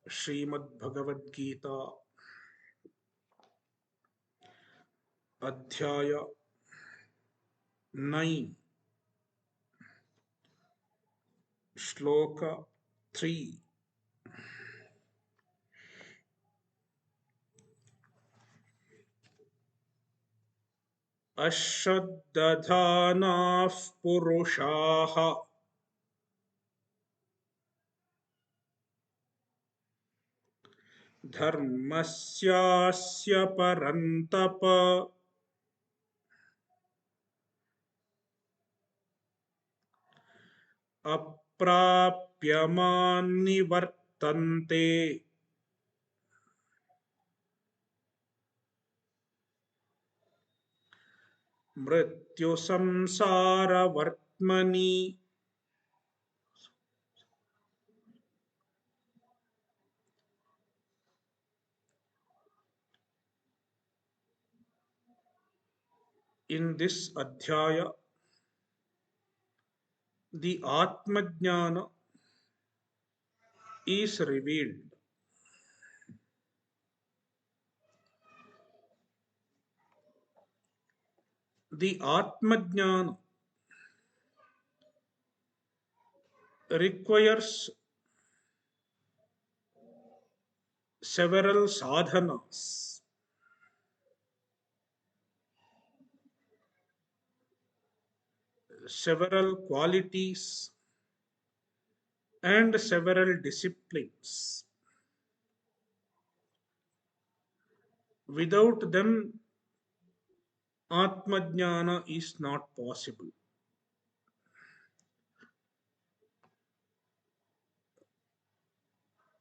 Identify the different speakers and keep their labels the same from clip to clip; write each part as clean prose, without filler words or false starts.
Speaker 1: Srimad Bhagavadgita, Adhyaya 9, Shloka 3. Ashraddhanaः Purushaः Dharmasyasya Parantapa Aprapyamannivartante Mrityu Samsara Vartmani. In this Adhyaya, the Atmajnana is revealed. The Atmajnana requires several sadhanas, several qualities, and several disciplines. Without them, Atmajnana is not possible.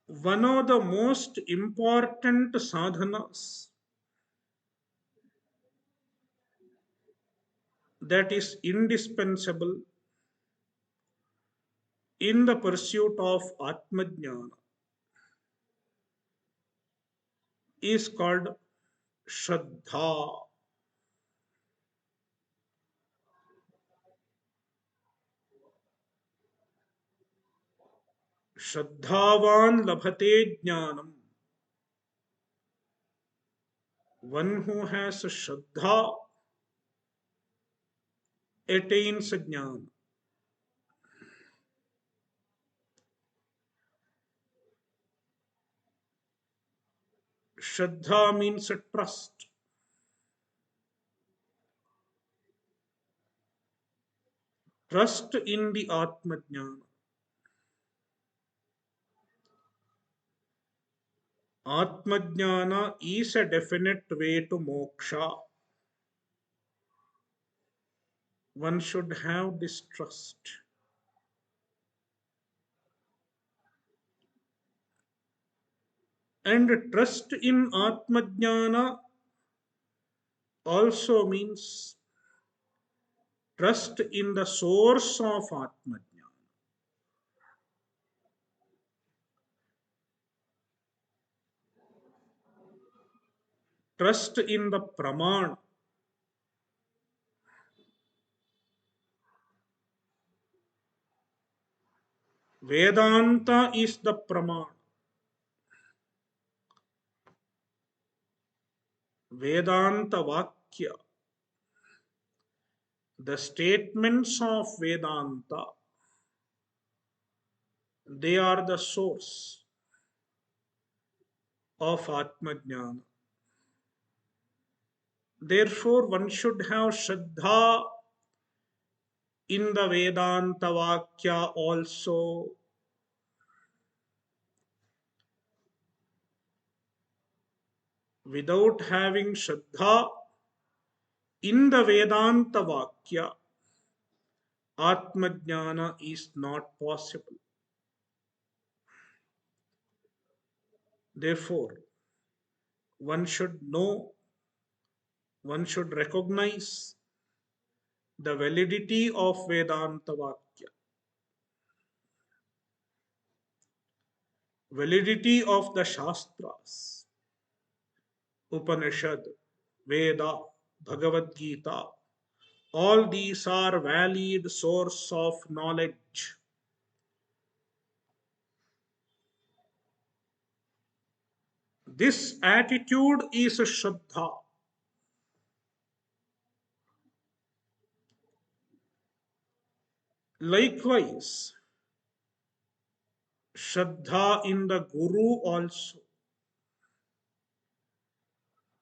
Speaker 1: One of the most important sadhanas that is indispensable in the pursuit of Atmajnana is called Shraddha. Shraddhavan labhate jnanam. One who has Shraddha attains jnana. Shraddha means trust. Trust in the Atmajnana. Atmajnana is a definite way to moksha. One should have this trust. And trust in Atmajnana also means trust in the source of Atmajnana. Trust in the Praman. Vedanta is the Praman. Vedanta Vakya. The statements of Vedanta, they are the source of Atmajnana. Therefore, one should have Shraddha in the Vedanta Vakya also. Without having Shraddha in the Vedanta Vakya, Atmajnana is not possible. Therefore, one should know, one should recognize the validity of Vedanta Vakya, validity of the Shastras, Upanishad, Veda, Bhagavad-gita. All these are valid source of knowledge. This attitude is Shraddha. Likewise, Shraddha in the Guru also.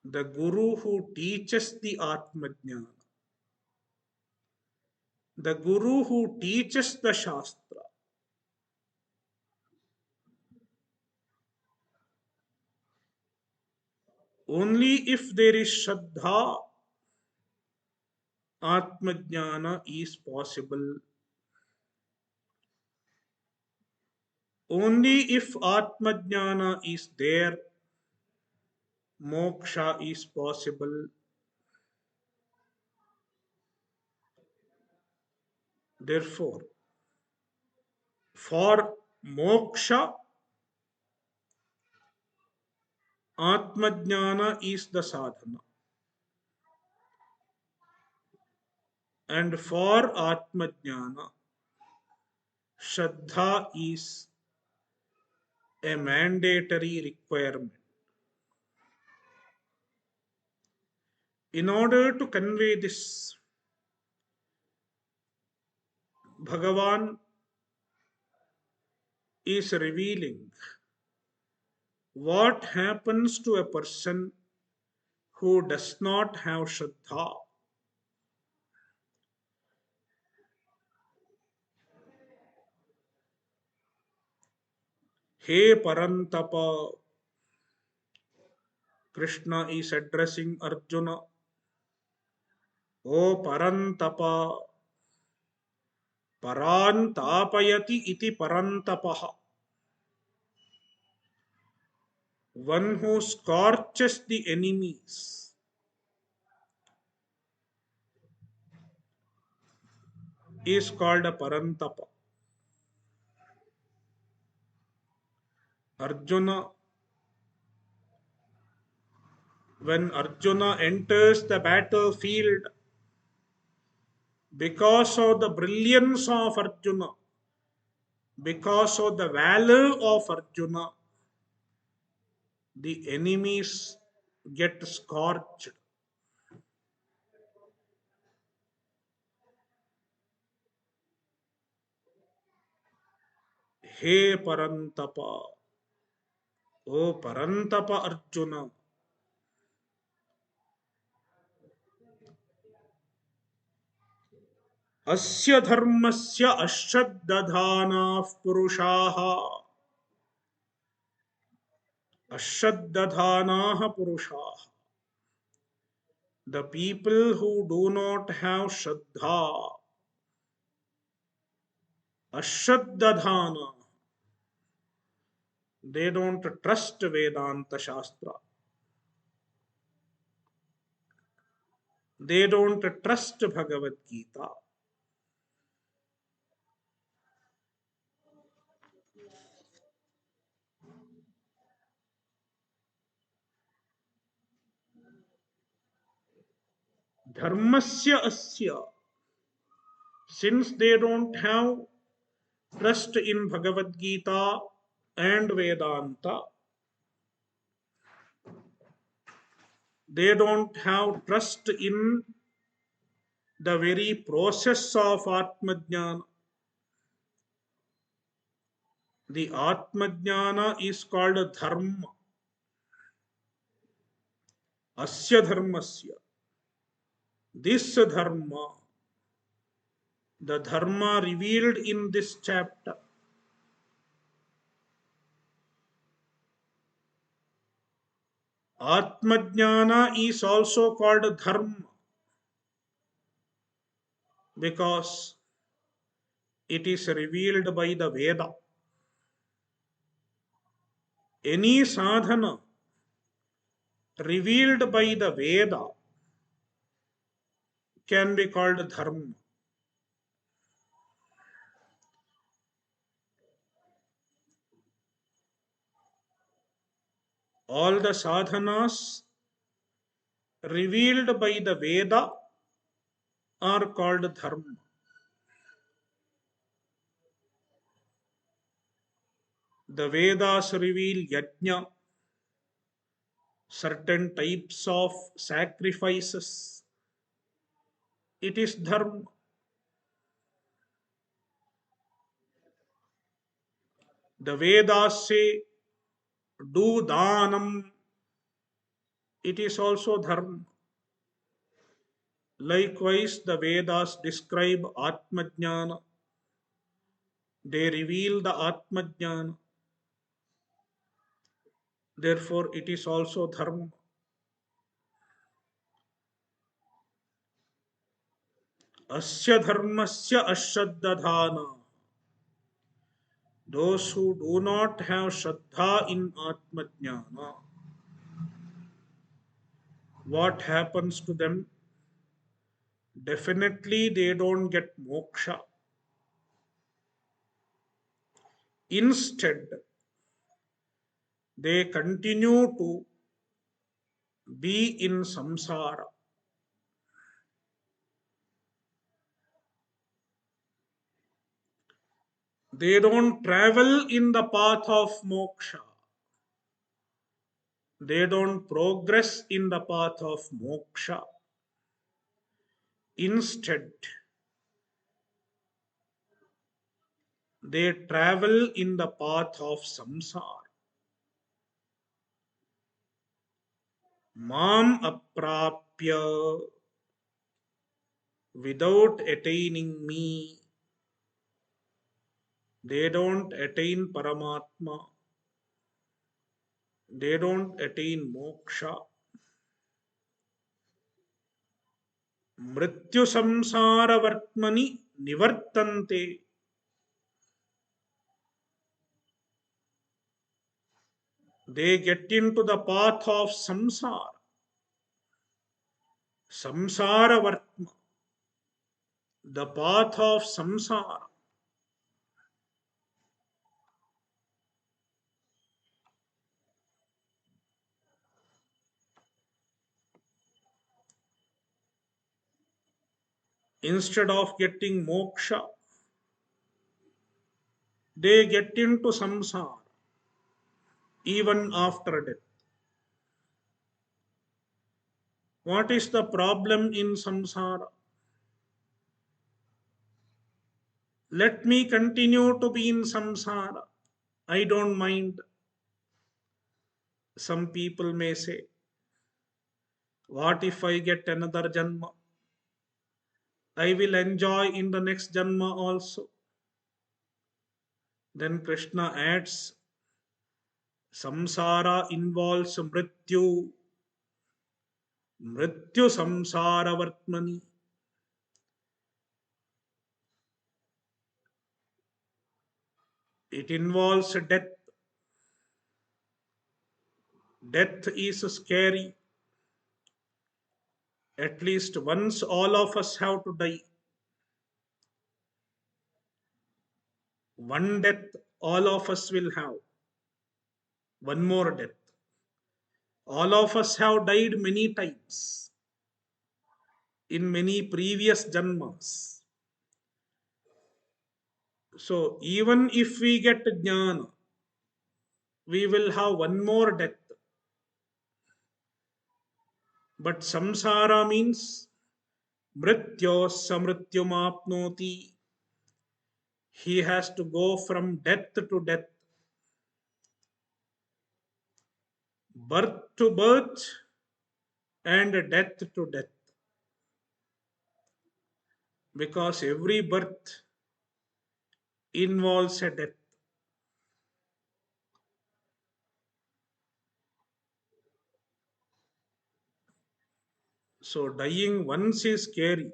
Speaker 1: The Guru who teaches the Atmajnana. The Guru who teaches the Shastra. Only if there is Shraddha, Atmajnana is possible. Only if Atmajnana is there, moksha is possible. Therefore, for moksha, Atmajnana is the sadhana. And for Atmajnana, Shraddha is a mandatory requirement. In order to convey this, Bhagavan is revealing what happens to a person who does not have Shraddha. He Parantapa, Krishna is addressing Arjuna. O Parantapa, Parantapayati iti Parantapaha. One who scorches the enemies is called a Parantapa. Arjuna, when Arjuna enters the battlefield, because of the brilliance of Arjuna, because of the valor of Arjuna, the enemies get scorched. He Parantapa, O Parantapa Arjuna, Asya dharmasya ashraddadhanaः purushaः, ashraddadhanaः purushaः. The people who do not have Shraddha, ashraddadhana, they don't trust Vedanta Shastra. They don't trust Bhagavadgita. Dharmasya asya. Since they don't have trust in Bhagavad Gita and Vedanta, they don't have trust in the very process of Atmajnana. The Atmajnana is called Dharma. Asya Dharmasya. This Dharma, the Dharma revealed in this chapter, Atmajnana is also called Dharma because it is revealed by the Veda. Any sadhana revealed by the Veda can be called Dharma. All the sadhanas revealed by the Veda are called Dharma. The Vedas reveal Yajna, certain types of sacrifices. It is dharma. The Vedas say, do dhanam. It is also dharma. Likewise, the Vedas describe Atmajnana. They reveal the Atmajnana. Therefore, it is also dharma. Asya dharmasya ashraddhadhana. Those who do not have shraddha in Atmajnana, what happens to them? Definitely they don't get moksha. Instead, they continue to be in samsara. They don't travel in the path of moksha. They don't progress in the path of moksha. Instead, they travel in the path of samsara. Mam aprapya, without attaining me, they don't attain Paramatma. They don't attain moksha. Mrityu samsara vartmani nivartante. They get into the path of samsara. Samsara vartma. The path of samsara. Instead of getting moksha, they get into samsara even after death. What is the problem in samsara? Let me continue to be in samsara. I don't mind. Some people may say, what if I get another janma? I will enjoy in the next janma also. Then Krishna adds, samsara involves mrityu, mrityu samsara vartmani. It involves death. Death is scary. At least once all of us have to die. One death all of us will have. One more death. All of us have died many times in many previous janmas. So even if we get jnana, we will have one more death. But samsara means mrityo samrityumapnoti. He has to go from death to death, birth to birth, and death to death. Because every birth involves a death. So dying once is scary.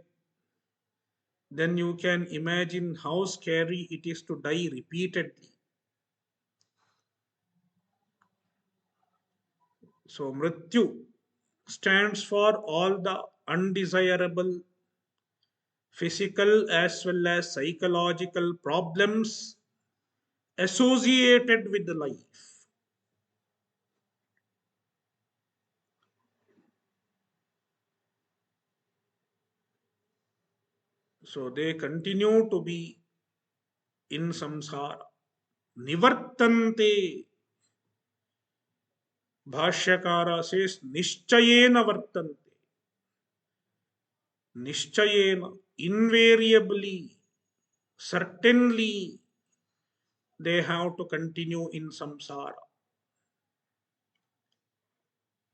Speaker 1: Then you can imagine how scary it is to die repeatedly. So Mrityu stands for all the undesirable physical as well as psychological problems associated with the life. So they continue to be in samsara. Nivartante. Bhashyakara says, Nishchayena vartante. Nishchayena, invariably, certainly, they have to continue in samsara.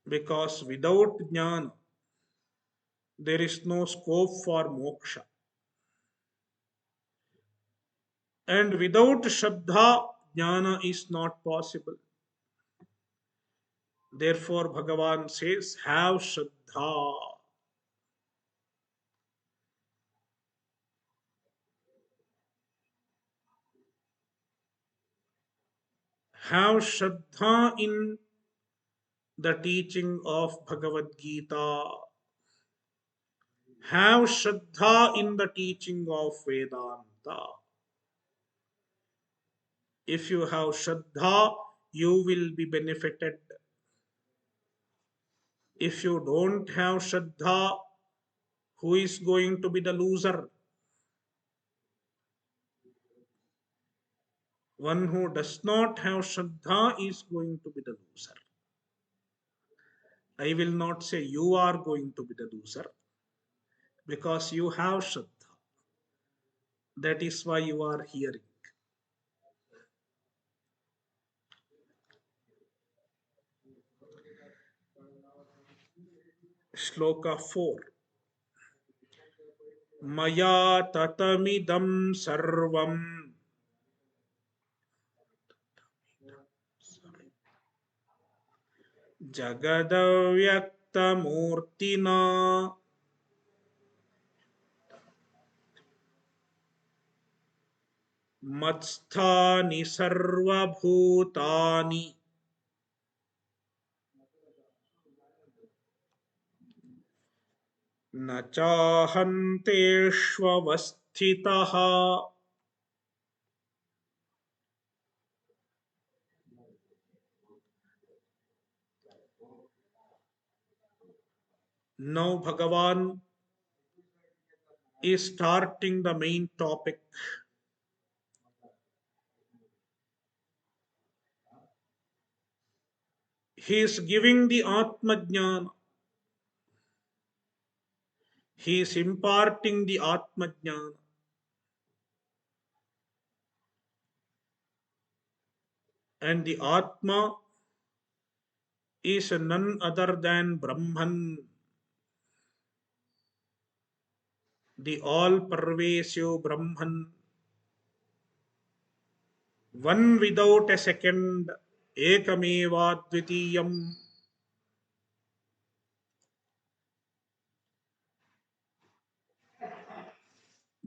Speaker 1: Because without jnana, there is no scope for moksha. And without Shraddha, jnana is not possible. Therefore, Bhagavan says, have Shraddha. Have Shraddha in the teaching of Bhagavad Gita. Have Shraddha in the teaching of Vedanta. If you have Shraddha, you will be benefited. If you don't have Shraddha, who is going to be the loser? One who does not have Shraddha is going to be the loser. I will not say you are going to be the loser because you have Shraddha. That is why you are hearing. Shloka 4. Maya tatamidam sarvam jagadavyaktamurtina matsthani sarvabhutani na chahanteshvavasthitaha. Now Bhagavan is starting the main topic. He is giving the Atma Jnana. He is imparting the Atma Jnana. And the Atma is none other than Brahman, the all-pervasive Brahman, one without a second, Ekameva Dvitiyam.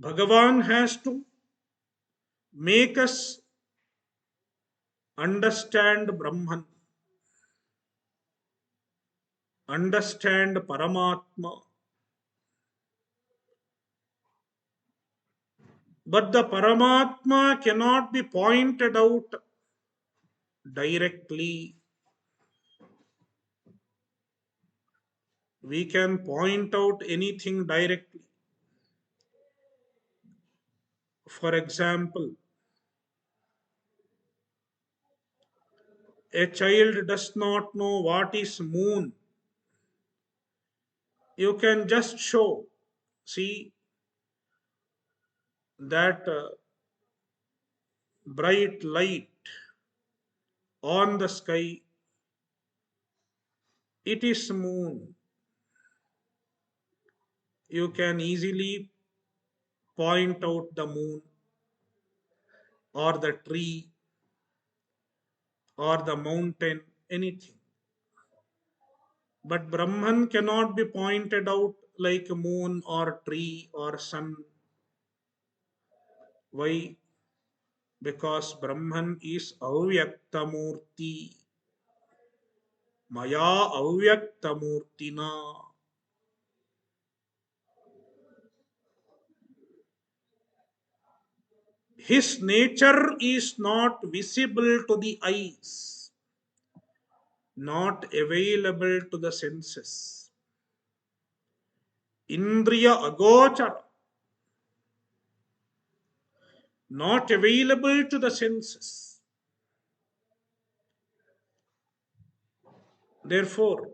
Speaker 1: Bhagavan has to make us understand Brahman, understand Paramatma. But the Paramatma cannot be pointed out directly. We can point out anything directly. For example, a child does not know what is moon. You can just show, see that bright light on the sky, it is moon. You can easily point out the moon or the tree or the mountain, anything. But Brahman cannot be pointed out like moon or tree or sun. Why? Because Brahman is avyaktamurti. Maya avyaktamurtina. His nature is not visible to the eyes, not available to the senses. Indriya agochar, not available to the senses. Therefore,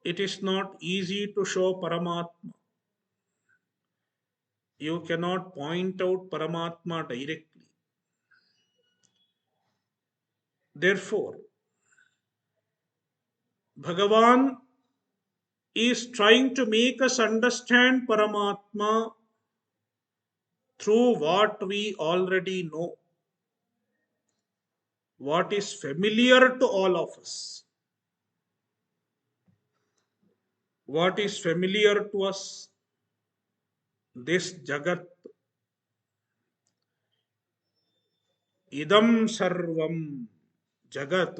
Speaker 1: it is not easy to show Paramatma. You cannot point out Paramatma directly. Therefore, Bhagavan is trying to make us understand Paramatma through what we already know, what is familiar to all of us. What is familiar to us? This Jagat, idam sarvam, Jagat,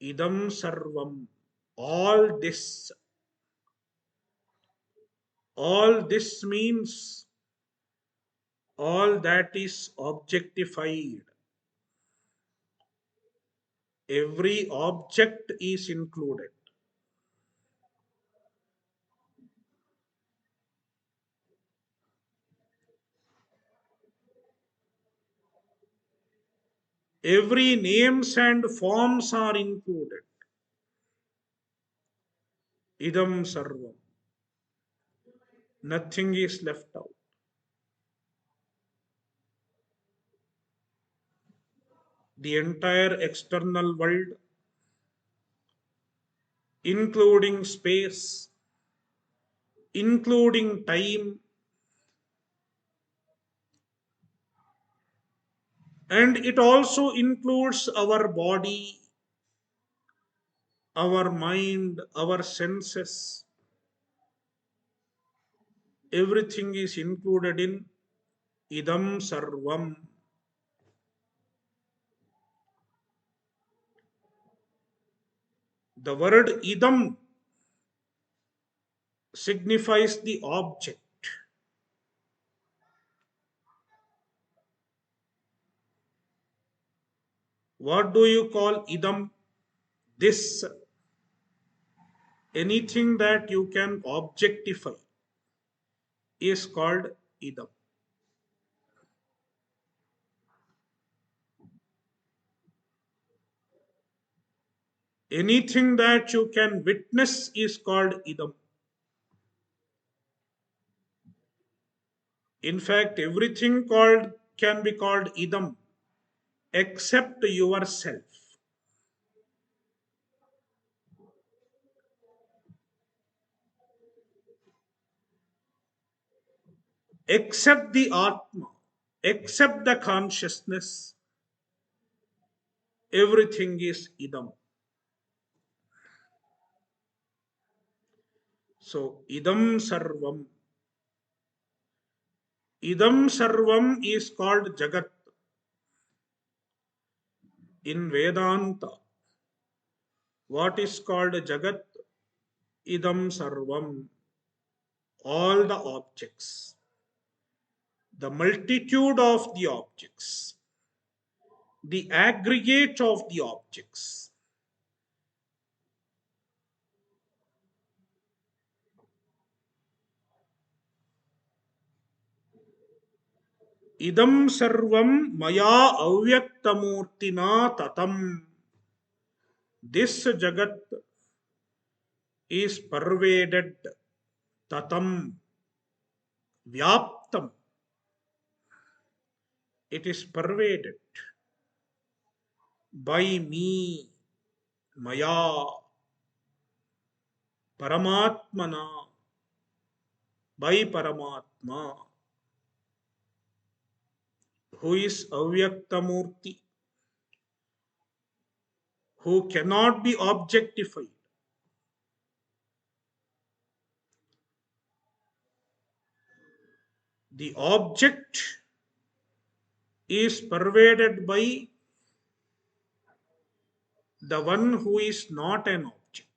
Speaker 1: idam sarvam, all this, all this means all that is objectified. Every object is included. Every names and forms are included. Idam sarvam. Nothing is left out. The entire external world, including space, including time, and it also includes our body, our mind, our senses. Everything is included in idam sarvam. The word idam signifies the object. What do you call idam? This, anything that you can objectify is called idam. Anything that you can witness is called idam. In fact, everything called can be called idam except yourself. Except the Atma, except the consciousness, everything is idam. So, idam sarvam is called Jagat. In Vedanta, what is called Jagat? Idam sarvam, all the objects, the multitude of the objects, the aggregate of the objects. Idam sarvam maya avyaktamurtina tatam. This Jagat is pervaded, tatam, vyaptam. It is pervaded by me, maya, paramatmana, by Paramatma, who is avyaktamurti, who cannot be objectified. The object is pervaded by the one who is not an object,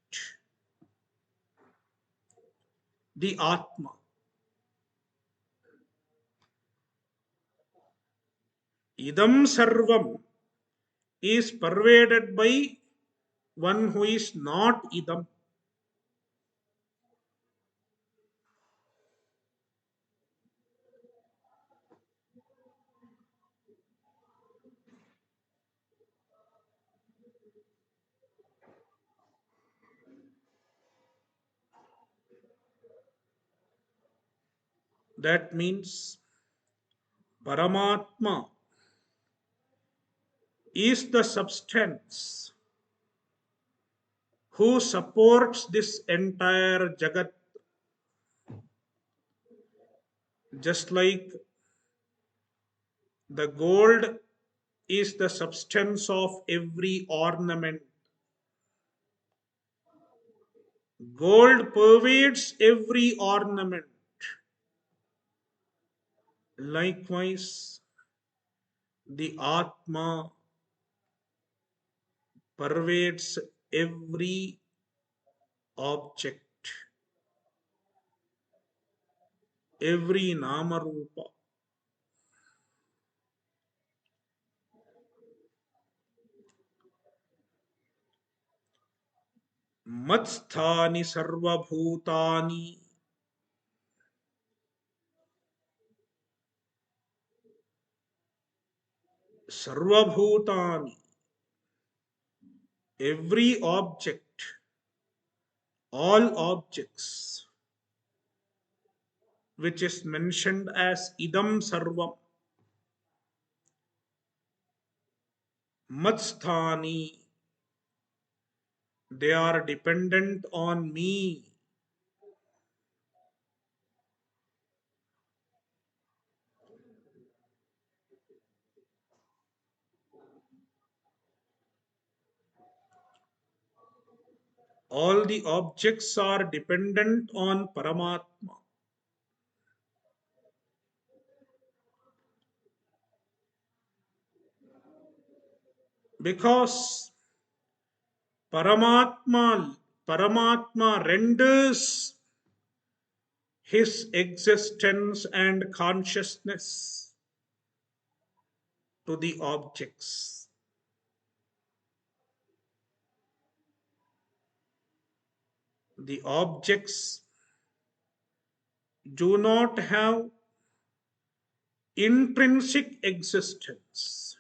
Speaker 1: the Atma. Idam sarvam is pervaded by one who is not idam. That means Paramatma is the substance who supports this entire Jagat, just like the gold is the substance of every ornament. Gold pervades every ornament. Likewise, the Atma pervades every object, every Namarupa. Matsthani sarvabhutani. Sarvabhutani. Every object, all objects, which is mentioned as idam sarvam, matsthani, they are dependent on me. All the objects are dependent on Paramatma. Because Paramatma renders his existence and consciousness to the objects. The objects do not have intrinsic existence.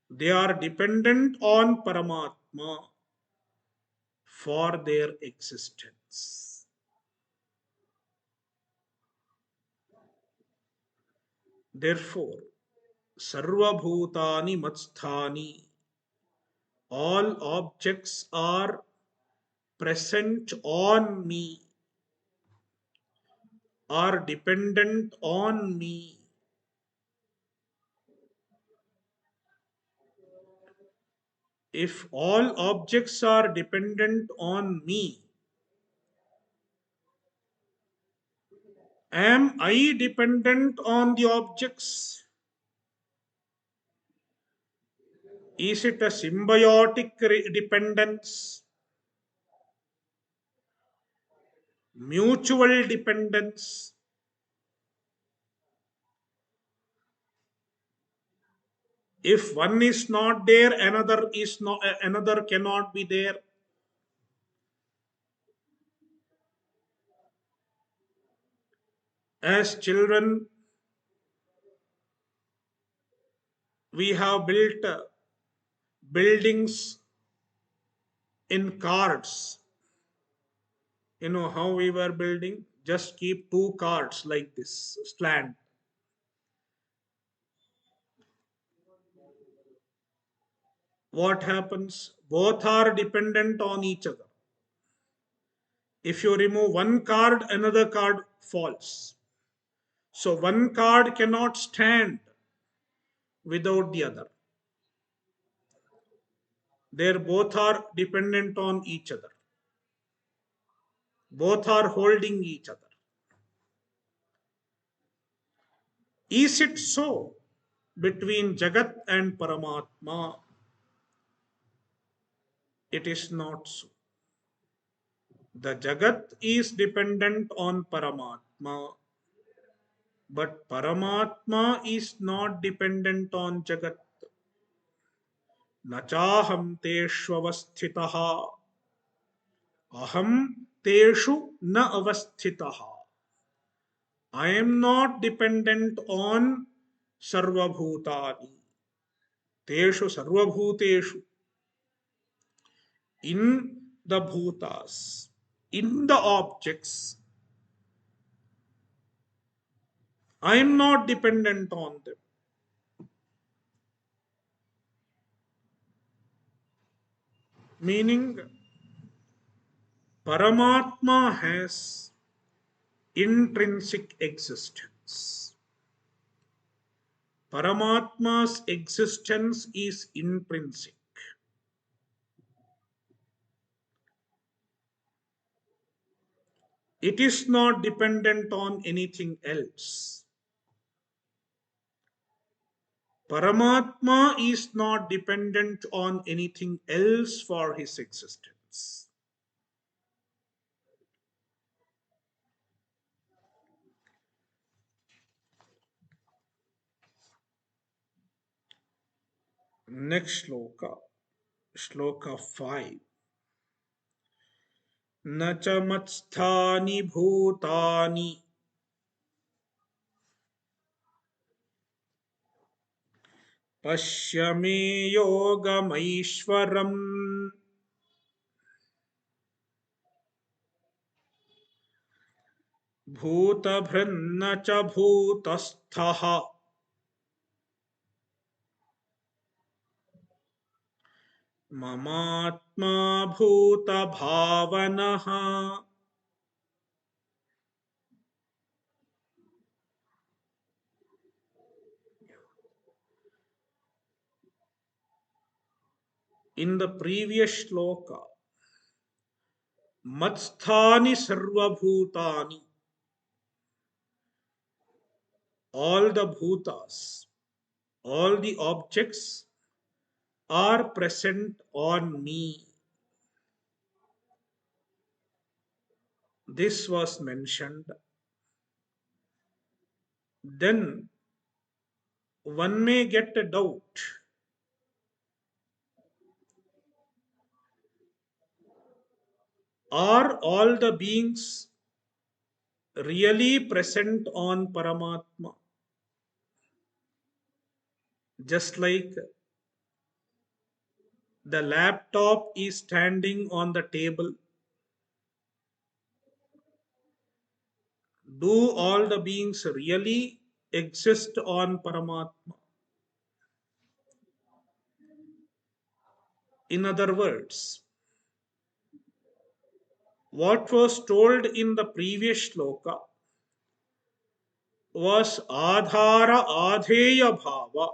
Speaker 1: They are dependent on Paramatma for their existence. Therefore, Sarva Bhutani Matsthani, all objects are present on me, are dependent on me. If all objects are dependent on me, am I dependent on the objects? Is it a symbiotic dependence? Mutual dependence? If one is not there, another cannot be there. As children, we have built buildings in cards. You know how we were building? Just keep two cards like this, slant. What happens? Both are dependent on each other. If you remove one card, another card falls. So one card cannot stand without the other. They both are dependent on each other. Both are holding each other. Is it so between Jagat and Paramatma? It is not so. The Jagat is dependent on Paramatma, but Paramatma is not dependent on Jagat. Nachaham teshvavasthitaha. Aham teshu na avasthitaha. I am not dependent on sarvabhutani. Teshu sarvabhuteshu. In the bhutas, in the objects, I am not dependent on them. Meaning, Paramatma has intrinsic existence. Paramatma's existence is intrinsic. It is not dependent on anything else. Paramatma is not dependent on anything else for his existence. Next shloka, shloka 5. न च मत्स्थानि भूतानि पश्य मे योगमैश्वरम् भूतभृन्न च भूतस्थः ममात्मा भूतभावनः. In the previous shloka, matsthani sarvabhutani, all the bhutas, all the objects are present on me. This was mentioned. Then one may get a doubt. Are all the beings really present on Paramatma? Just like the laptop is standing on the table, do all the beings really exist on Paramatma? In other words, what was told in the previous shloka was adhara adheya bhava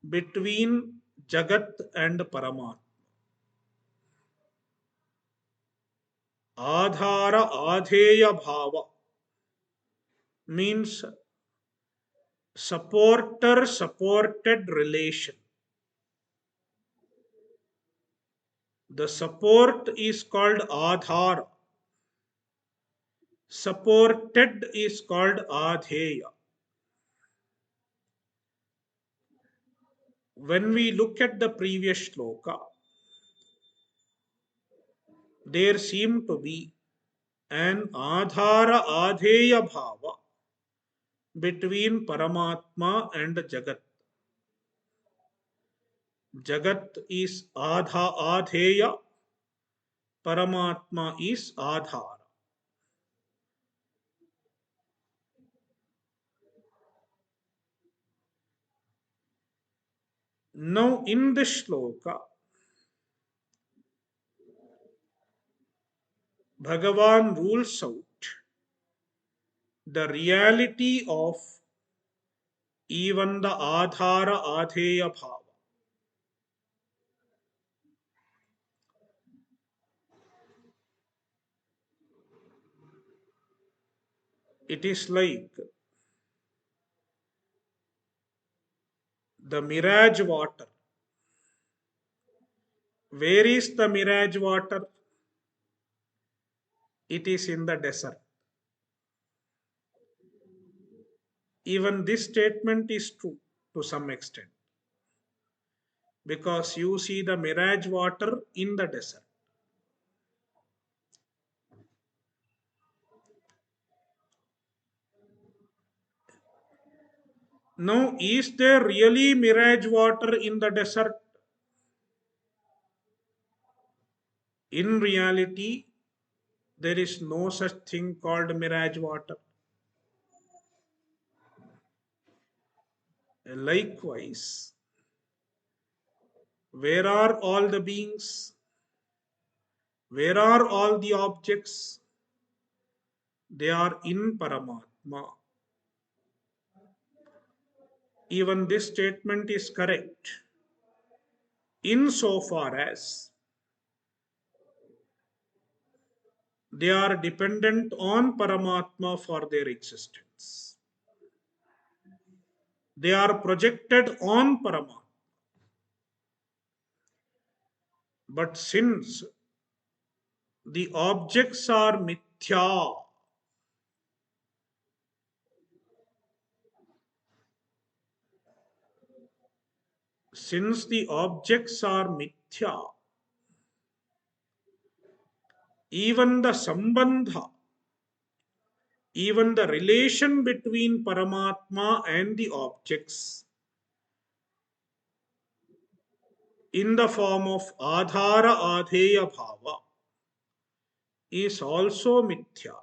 Speaker 1: between Jagat and Paramatma. Adhara adheya bhava means supporter supported relation. The support is called adhara, supported is called adheya. When we look at the previous shloka, there seemed to be an adhara adheya bhava between Paramatma and Jagat. Jagat is adheya, Paramatma is adhara. Now, in this shloka, Bhagavan rules out the reality of even the adhara adheya bhava. It is like the mirage water. Where is the mirage water? It is in the desert. Even this statement is true to some extent because you see the mirage water in the desert. Now, is there really mirage water in the desert? In reality, there is no such thing called mirage water. Likewise, where are all the beings? Where are all the objects? They are in Paramatma. Even this statement is correct insofar as they are dependent on Paramatma for their existence. They are projected on Paramatma. But since the objects are mithya, since the objects are mithya, even the sambandha, even the relation between Paramatma and the objects in the form of adhara adheya bhava is also mithya.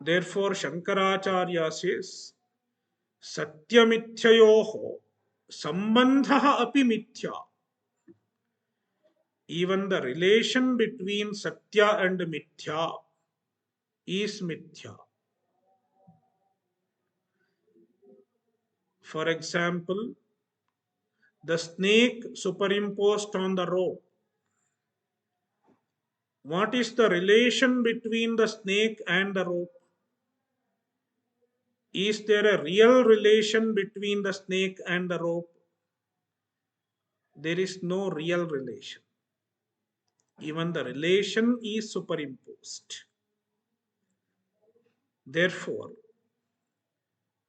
Speaker 1: Therefore, Shankaracharya says, Satyamithyayoho sambandha api mithya. Even the relation between Satya and Mithya is Mithya. For example, the snake superimposed on the rope. What is the relation between the snake and the rope? Is there a real relation between the snake and the rope? There is no real relation. Even the relation is superimposed. Therefore,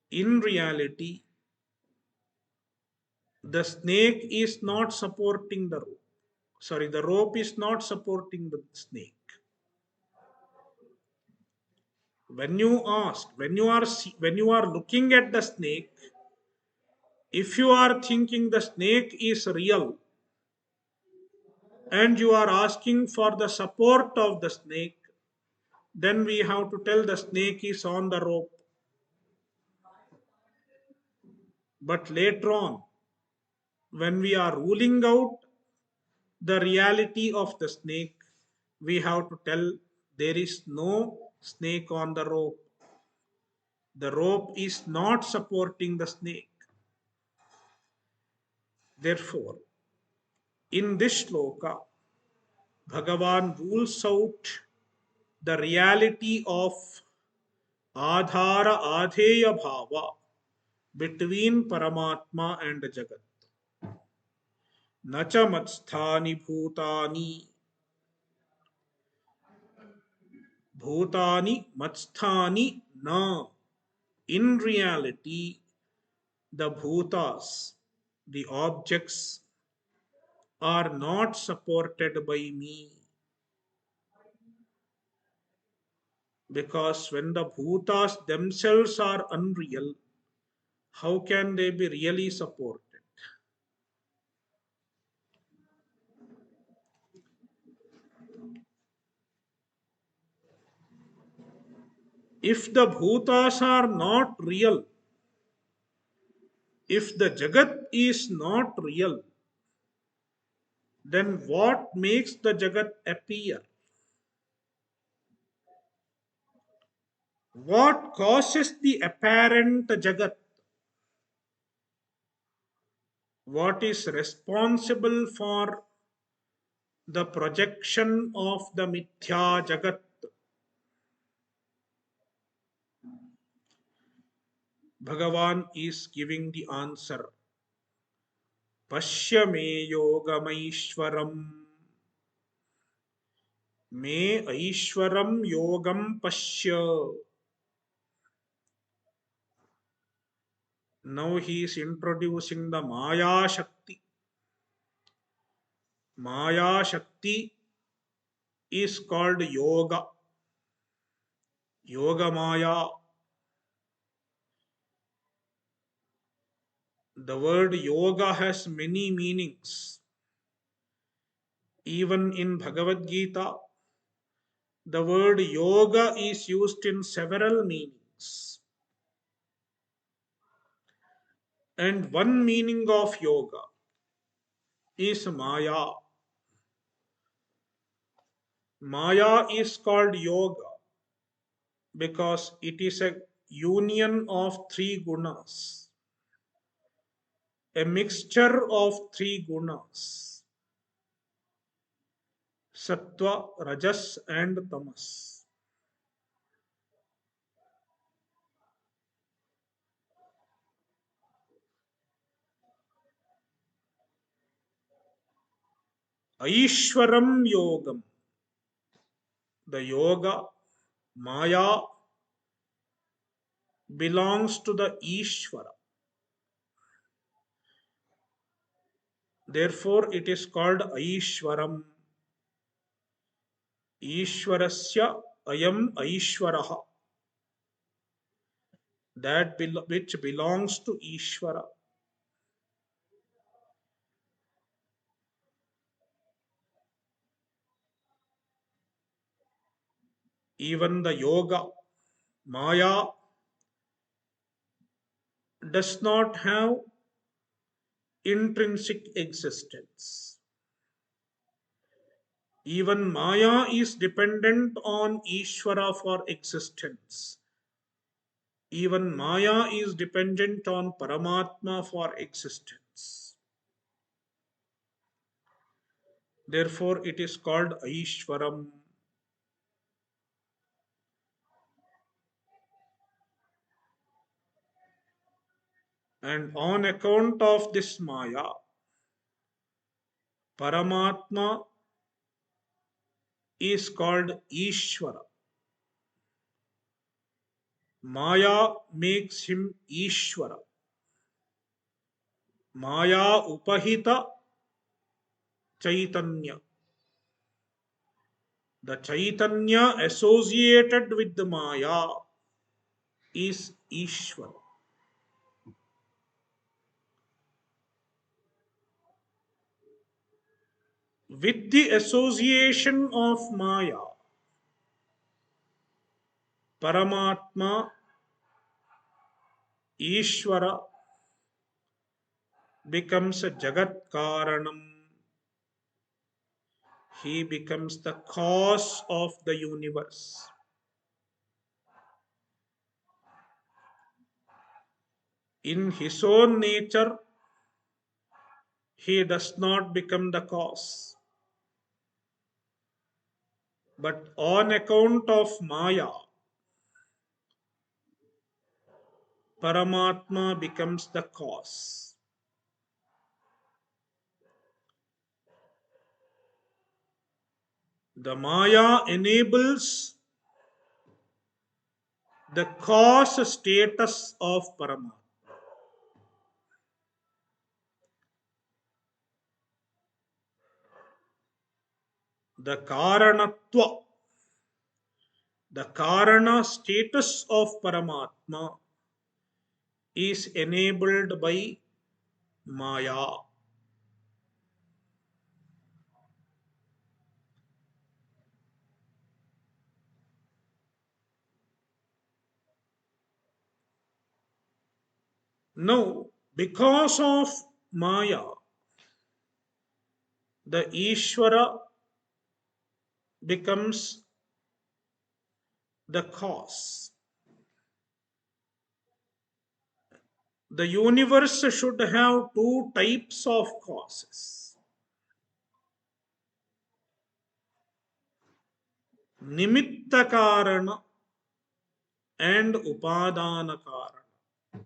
Speaker 1: in reality, the snake is not supporting the rope. Sorry, the rope is not supporting the snake. When you are looking at the snake, if you are thinking the snake is real and you are asking for the support of the snake, then we have to tell the snake is on the rope. But later on, when we are ruling out the reality of the snake, we have to tell there is no snake on the rope. The rope is not supporting the snake. Therefore, in this shloka, Bhagavan rules out the reality of adhara adheya bhava between Paramatma and Jagat. Nacha matsthani bhutani bhutani matsthani na. In reality, the bhutas, the objects, are not supported by me. Because when the bhutas themselves are unreal, how can they be really supported? If the bhutas are not real, if the Jagat is not real, then what makes the Jagat appear? What causes the apparent Jagat? What is responsible for the projection of the Mithya Jagat? Bhagavan is giving the answer. Pashya me yogamaishwaram. Me aishwaram yogam pashya. Now he is introducing the Maya Shakti. Maya Shakti is called Yoga. Yoga Maya. The word yoga has many meanings. Even in Bhagavad Gita, the word yoga is used in several meanings. And one meaning of yoga is Maya. Maya is called yoga because it is a union of three gunas, a mixture of three gunas, sattva, rajas, and tamas. Aishwaram yogam, the yoga, Maya, belongs to the Ishvara. Therefore, it is called Aishwaram. Ishwarasya ayam Aishwaraha, that which belongs to Ishvara. Even the yoga, Maya, does not have intrinsic existence. Even Maya is dependent on Ishvara for existence. Even Maya is dependent on Paramatma for existence. Therefore, it is called Aishwaram. And on account of this Maya, Paramatma is called Ishvara. Maya makes him Ishvara. Maya Upahita Chaitanya. The Chaitanya associated with the Maya is Ishvara. With the association of Maya, Paramatma, Ishvara becomes a Jagat Karanam. He becomes the cause of the universe. In his own nature, he does not become the cause. But on account of Maya, Paramatma becomes the cause. The Maya enables the cause status of Paramatma. The Karanatva, the Karana status of Paramatma is enabled by Maya. Now, because of Maya, the Ishvara becomes the cause. The universe should have two types of causes: Nimitta Karana and Upadana Karana.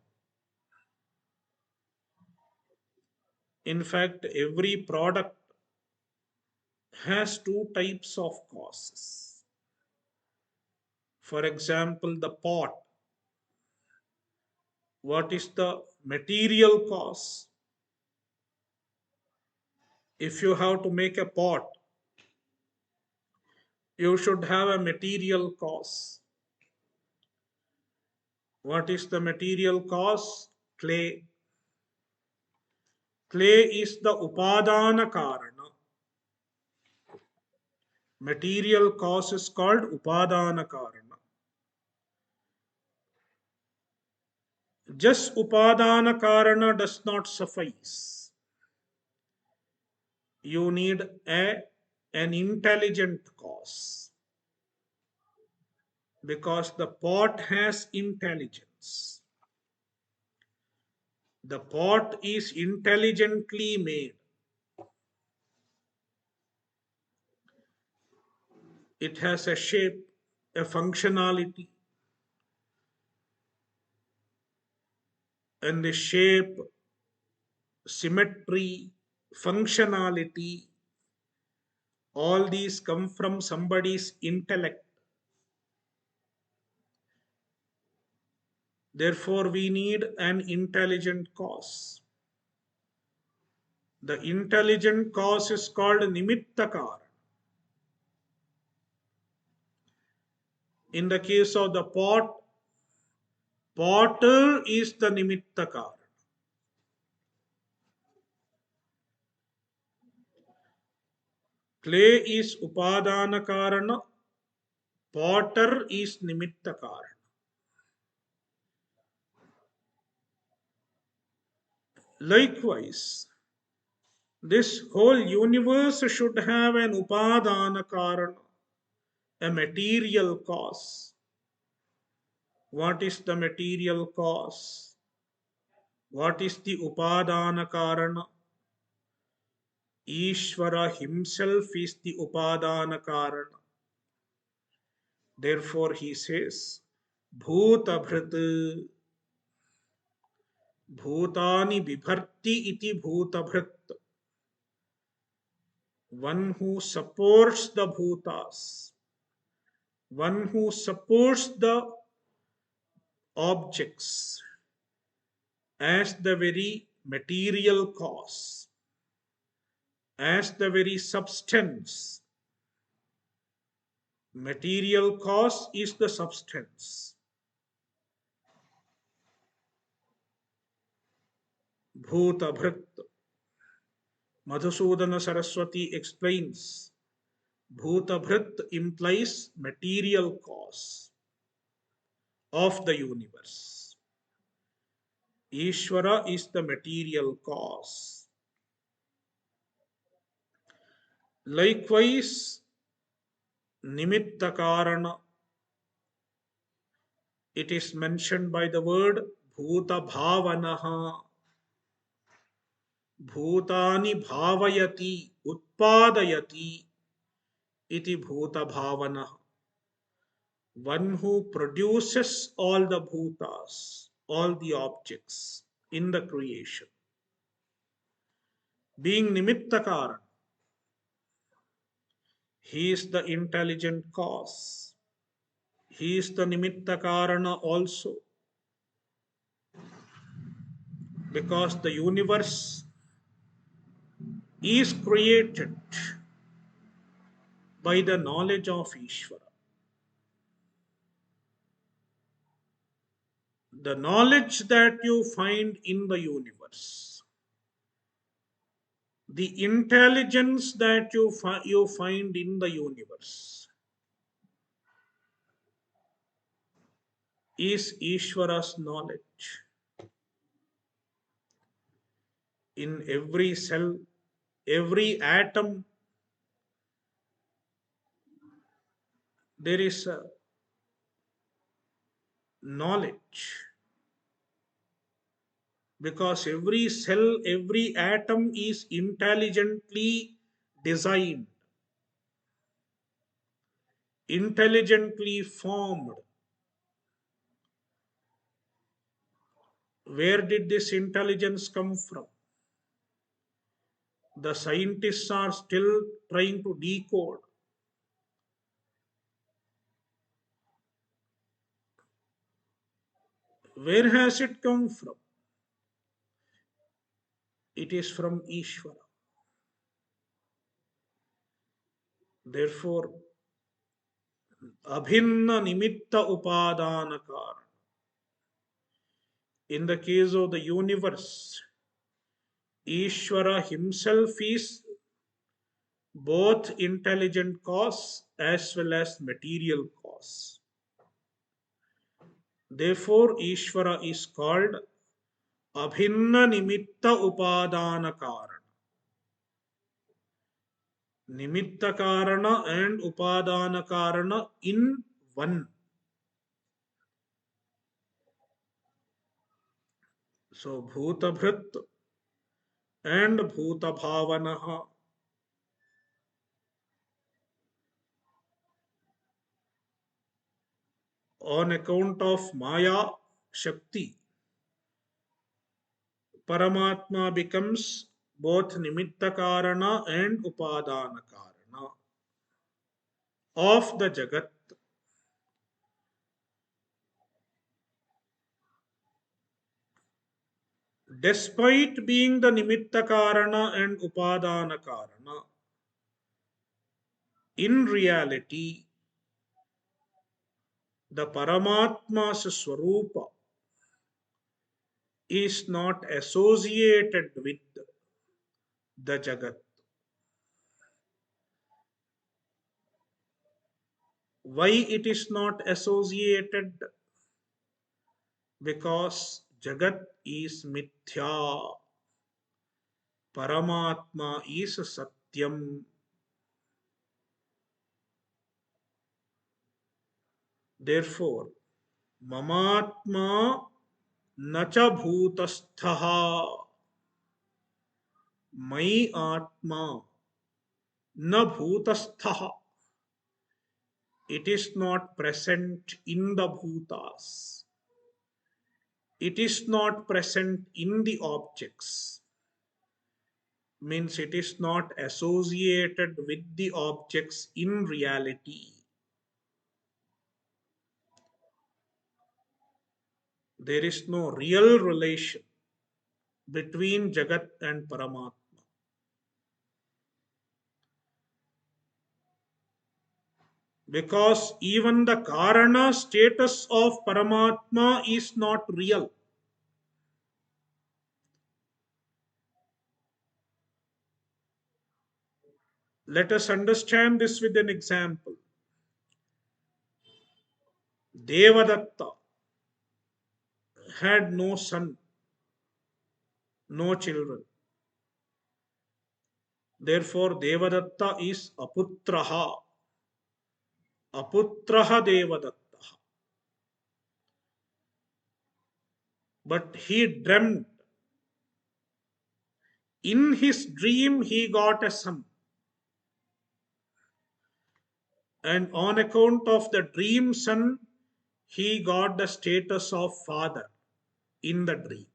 Speaker 1: In fact, every product has two types of causes. For example, the pot. What is the material cause? If you have to make a pot, you should have a material cause. What is the material cause? Clay. Clay is the Upadana Karana. Material cause is called upadana karana. Just upadana karana does not suffice. You need an intelligent cause, because the pot has intelligence. The pot is intelligently made. It has a shape, a functionality, and the shape, symmetry, functionality, all these come from somebody's intellect. Therefore, we need an intelligent cause. The intelligent cause is called nimittakar. In the case of the pot, potter is the nimittakar. Clay is upadana karana, potter is nimittakar. Likewise, this whole universe should have an upadana karana, a material cause. What is the material cause? What is the upadana karana? Ishvara himself is the upadana karana. Therefore, he says, Bhuta bhrit, Bhutani bibharti iti bhuta bhrit. One who supports the bhutas, one who supports the objects as the very material cause, as the very substance. Material cause is the substance. Bhuta bhrit. Madhusudana Saraswati explains, Bhuta bhrit implies material cause of the universe. Ishvara is the material cause. Likewise, Nimitta Karana, it is mentioned by the word Bhuta Bhavanaha. Bhutani Bhavayati, Utpadayati, iti Bhuta Bhavanaha. One who produces all the bhutas, all the objects in the creation. Being Nimittakara, he is the intelligent cause. He is the Nimittakarana also, because the universe is created by the knowledge of Ishvara. The knowledge that you find in the universe, the intelligence that you find in the universe, is Ishvara's knowledge. In every cell, every atom, there is a knowledge. Because every cell, every atom is intelligently designed, intelligently formed. Where did this intelligence come from? The scientists are still trying to decode. Where has it come from? It is from Ishvara. Therefore, abhinna nimitta upadanakar. In the case of the universe, Ishvara himself is both intelligent cause as well as material cause. Therefore, Ishvara is called Abhinna Nimitta Upadana Karana. Nimitta Karana and Upadana Karana in one. So, Bhuta Bhrit and Bhuta Bhavanaha, on account of Maya Shakti, Paramatma becomes both Nimitta Karana and Upadana Karana of the Jagat. Despite being the Nimitta Karana and Upadana Karana, in reality, the Paramatma's Swarupa is not associated with the Jagat. Why it is not associated? Because Jagat is Mithya, Paramatma is Satyam. Therefore, Mamatma Nacha Bhutasthaha, my Atma na Bhutasthaha. It is not present in the Bhutas. It is not present in the objects. Means it is not associated with the objects in reality. There is no real relation between Jagat and Paramatma. Because even the Karana status of Paramatma is not real. Let us understand this with an example. Devadatta had no son, no children. Therefore, Devadatta is Aputraha. Aputraha Devadatta. But he dreamt. In his dream, he got a son. And on account of the dream son, he got the status of father in the dream.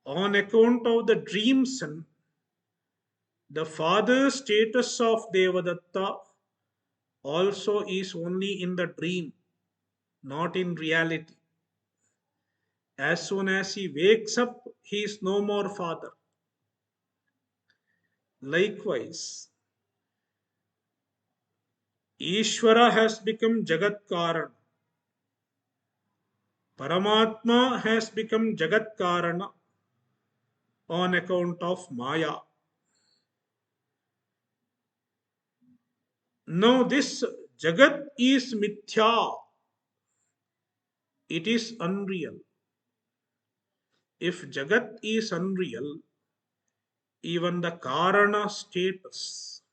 Speaker 1: On account of the dream son, the father status of Devadatta also is only in the dream, not in reality. As soon as he wakes up, he is no more father. Likewise, Ishvara has become Jagat Karana. Paramatma has become Jagat Karana on account of Maya. Now, this Jagat is Mithya. It is unreal. If Jagat is unreal, even the Karana status,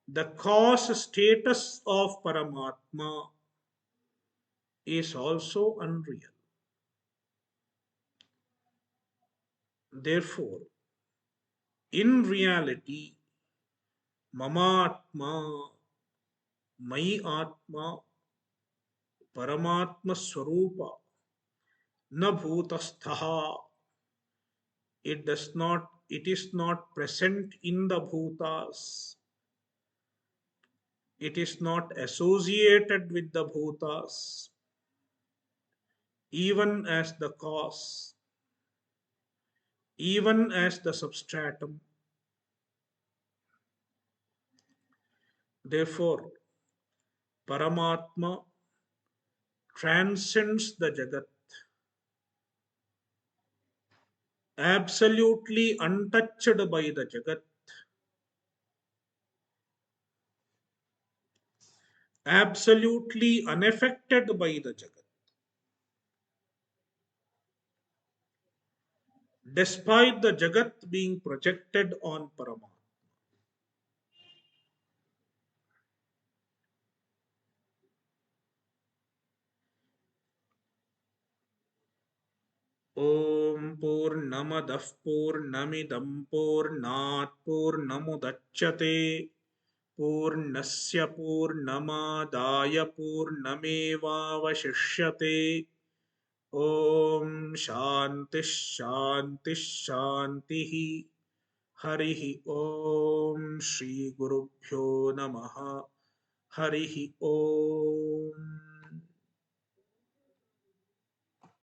Speaker 1: the cause status of Paramatma is also unreal. Therefore, in reality, Mamatma, my Atma, Paramatma Swarupa, na Bhutasthaha, it is not present in the Bhutas. It is not associated with the Bhutas, even as the cause, even as the substratum. Therefore, Paramatma transcends the Jagat. absolutely untouched by the Jagat, absolutely unaffected by the Jagat, despite the Jagat being projected on Paramatma. ॐ पूर्णमदः पूर्णमिदं पूर्णात् पूर्णमुदच्यते पूर्णस्य पूर्णमादाय पूर्णमेवावशिष्यते ॐ शान्तिः शान्तिः शान्तिः हरिः ॐ श्रीगुरुभ्यो नमः हरिः ॐ